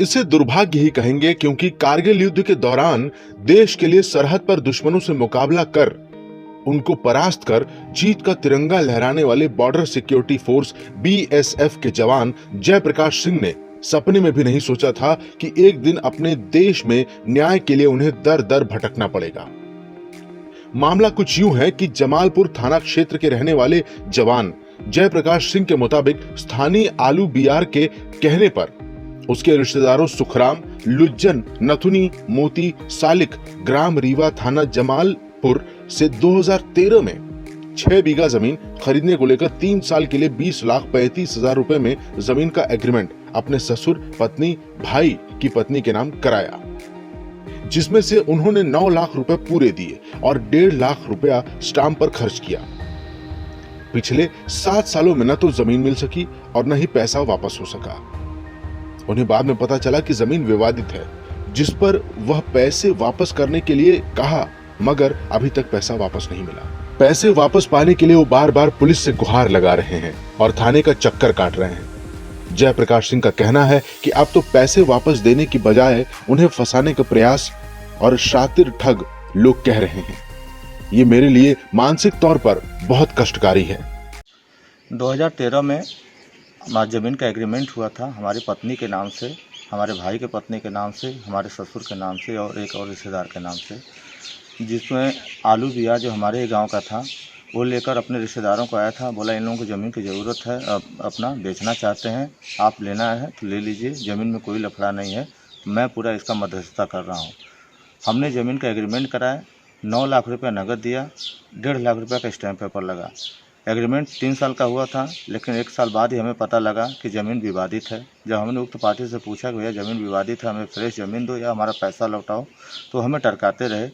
इसे दुर्भाग्य ही कहेंगे, क्योंकि कारगिल युद्ध के दौरान देश के लिए सरहद पर दुश्मनों से मुकाबला कर उनको परास्त कर जीत का तिरंगा लहराने वाले बॉर्डर सिक्योरिटी फोर्स BSF के जवान जयप्रकाश सिंह ने सपने में भी नहीं सोचा था कि एक दिन अपने देश में न्याय के लिए उन्हें दर दर भटकना पड़ेगा। मामला कुछ यूं है कि जमालपुर थाना क्षेत्र के रहने वाले जवान जयप्रकाश सिंह के मुताबिक स्थानीय आलू बियार के कहने पर उसके रिश्तेदारों सुखराम, लुज्जन, नथुनी, मोती, सालिक ग्राम रीवा थाना जमालपुर से 2013 में 6 बीघा जमीन खरीदने को लेकर 3 साल के लिए 20,35,000 रुपए में जमीन का एग्रीमेंट अपने ससुर, पत्नी, भाई की पत्नी के नाम कराया, जिसमें से उन्होंने 9 लाख रुपए पूरे दिए और 1.5 लाख रुपया स्टाम्प पर खर्च किया। पिछले 7 सालों में न तो जमीन मिल सकी और न ही पैसा वापस हो सका। उन्हें बाद में पता चला कि जमीन विवादित है, जिस पर वह पैसे वापस करने के लिए कहा, मगर अभी तक पैसा वापस नहीं मिला। पैसे वापस पाने के लिए वो बार बार पुलिस से गुहार लगा रहे हैं और थाने का चक्कर काट रहे हैं। जयप्रकाश सिंह का कहना है कि अब तो पैसे वापस देने की बजाय उन्हें फंसाने का प्रयास और शातिर ठग लोग कह रहे हैं। ये मेरे लिए मानसिक तौर पर बहुत कष्टकारी है। 2013 में हमारा जमीन का एग्रीमेंट हुआ था हमारी पत्नी के नाम से, हमारे भाई के पत्नी के नाम से, हमारे ससुर के नाम से और एक और रिश्तेदार के नाम से, जिसमें आलू बिया जो हमारे गांव का था वो लेकर अपने रिश्तेदारों को आया था। बोला इन लोगों को ज़मीन की ज़रूरत है, अपना बेचना चाहते हैं, आप लेना है तो ले लीजिए, ज़मीन में कोई लफड़ा नहीं है, मैं पूरा इसका मध्यस्थता कर रहा हूँ। हमने ज़मीन का एग्रीमेंट कराया, 9 लाख रुपया नकद दिया, 1.5 लाख रुपया का स्टैम्प पेपर लगा। एग्रीमेंट 3 साल का हुआ था, लेकिन 1 साल बाद ही हमें पता लगा कि ज़मीन विवादित है। जब हमने उक्त पार्टी से पूछा कि भैया ज़मीन विवादित है, हमें फ्रेश ज़मीन दो या हमारा पैसा लौटाओ, तो हमें टरकाते रहे।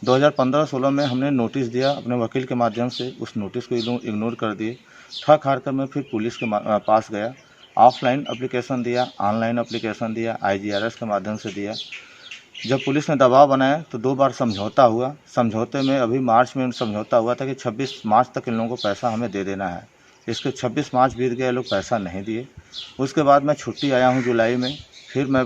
2015-16 में हमने नोटिस दिया अपने वकील के माध्यम से, उस नोटिस को इग्नोर कर दिए। थक हार कर मैं फिर पुलिस के पास गया, ऑफलाइन एप्लीकेशन दिया, ऑनलाइन एप्लीकेशन दिया, IGRS के माध्यम से दिया। जब पुलिस ने दबाव बनाया तो 2 बार समझौता हुआ। समझौते में अभी मार्च में समझौता हुआ था कि 26 मार्च तक इन लोगों को पैसा हमें दे देना है। इसके 26 मार्च बीत गए, लोग पैसा नहीं दिए। उसके बाद मैं छुट्टी आया हूँ जुलाई में, फिर मैं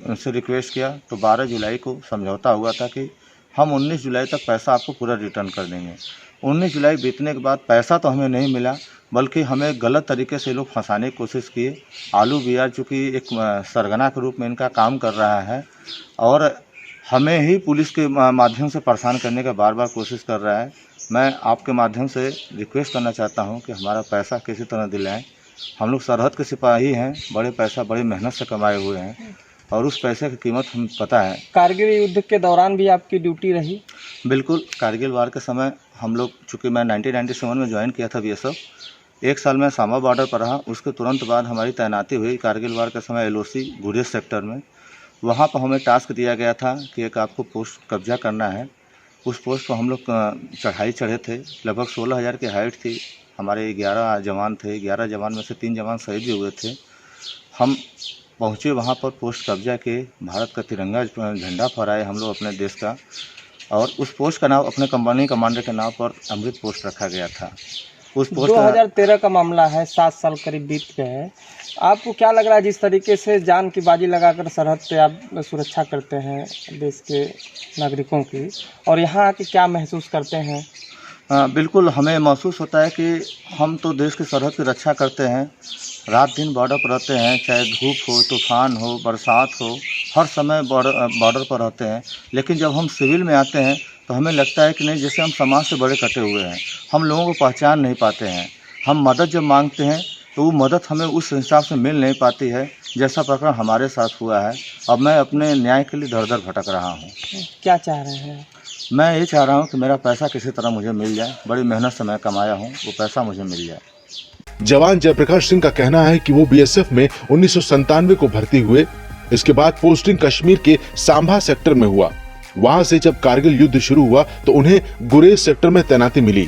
उनसे रिक्वेस्ट किया तो 12 जुलाई को समझौता हुआ था कि हम 19 जुलाई तक पैसा आपको पूरा रिटर्न कर देंगे। 19 जुलाई बीतने के बाद पैसा तो हमें नहीं मिला, बल्कि हमें गलत तरीके से लोग फंसाने की कोशिश किए। आलू बिया चूँकि एक सरगना के रूप में इनका काम कर रहा है और हमें ही पुलिस के माध्यम से परेशान करने का बार बार कोशिश कर रहा है। मैं आपके माध्यम से रिक्वेस्ट करना चाहता हूं कि हमारा पैसा किसी तरह दिलाएं। हम लोग सरहद के सिपाही हैं, बड़े पैसा बड़ी मेहनत से कमाए हुए हैं और उस पैसे की कीमत हमें पता है। कारगिल युद्ध के दौरान भी आपकी ड्यूटी रही? बिल्कुल, कारगिल वार के समय हम लोग, चूँकि मैं 1997 में ज्वाइन किया था BSF, 1 साल में सांबा बॉर्डर पर रहा। उसके तुरंत बाद हमारी तैनाती हुई कारगिल वार के समय LOC गुरेज सेक्टर में। वहाँ पर हमें टास्क दिया गया था कि एक आपको पोस्ट कब्जा करना है। उस पोस्ट पर हम लोग चढ़ाई चढ़े थे, लगभग 16,000 की हाइट थी। हमारे 11 जवान थे, 11 जवान में से 3 जवान शहीद भी हुए थे। हम पहुँचे वहाँ पर, पोस्ट कब्जा किए, भारत का तिरंगा झंडा फहराए हम लोग अपने देश का, और उस पोस्ट का नाम अपने कंपनी कमांडर के नाम पर अमृत पोस्ट रखा गया था। उस पोस्ट 2013 का मामला है, 7 साल करीब बीत गए हैं। आपको क्या लग रहा है, जिस तरीके से जान की बाजी लगाकर सरहद पे आप सुरक्षा करते हैं देश के नागरिकों की, और यहाँ आके क्या महसूस करते हैं? बिल्कुल, हमें महसूस होता है कि हम तो देश की सरहद की रक्षा करते हैं, रात दिन बॉर्डर पर रहते हैं, चाहे धूप हो, तूफान हो, बरसात हो, हर समय बॉर्डर पर रहते हैं। लेकिन जब हम सिविल में आते हैं तो हमें लगता है कि नहीं, जैसे हम समाज से बड़े कटे हुए हैं, हम लोगों को पहचान नहीं पाते हैं। हम मदद जब मांगते हैं तो वो मदद हमें उस हिसाब से मिल नहीं पाती है जैसा प्रकरण हमारे साथ हुआ है। अब मैं अपने न्याय के लिए दर दर भटक रहा हूँ। क्या चाह रहे हैं? मैं ये चाह रहा हूँ कि मेरा पैसा किसी तरह मुझे मिल जाए, बड़ी मेहनत से मैं कमाया हूँ, वो पैसा मुझे मिल जाए। जवान जयप्रकाश सिंह का कहना है कि वो BSF में 1997 को भर्ती हुए। इसके बाद पोस्टिंग कश्मीर के सांभा सेक्टर में हुआ। वहां से जब कारगिल युद्ध शुरू हुआ तो उन्हें गुरेज सेक्टर में तैनाती मिली।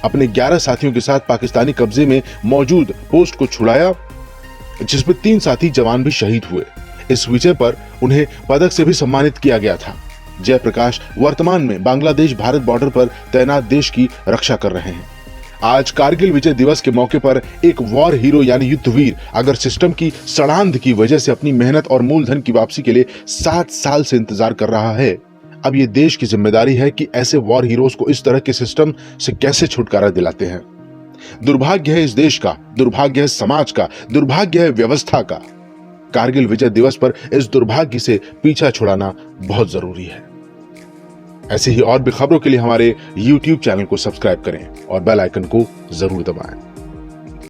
अपने 11 साथियों के साथ पाकिस्तानी कब्जे में मौजूद पोस्ट को छुड़ाया, जिसमें 3 साथी जवान भी शहीद हुए। इस विजय पर उन्हें पदक से भी सम्मानित किया गया था। जयप्रकाश वर्तमान में बांग्लादेश भारत बॉर्डर पर तैनात देश की रक्षा कर रहे हैं। आज कारगिल विजय दिवस के मौके पर एक वॉर हीरो यानी युद्धवीर अगर सिस्टम की सड़ांध की वजह से अपनी मेहनत और मूलधन की वापसी के लिए 7 साल से इंतजार कर रहा है, अब ये देश की जिम्मेदारी है कि ऐसे वॉर हीरोज को इस तरह के सिस्टम से कैसे छुटकारा दिलाते हैं। दुर्भाग्य है इस देश का, दुर्भाग्य है समाज का, दुर्भाग्य है व्यवस्था का। कारगिल विजय दिवस पर इस दुर्भाग्य से पीछा छुड़ाना बहुत जरूरी है। ऐसे ही और भी खबरों के लिए हमारे YouTube चैनल को सब्सक्राइब करें और बेल आइकन को जरूर दबाएं।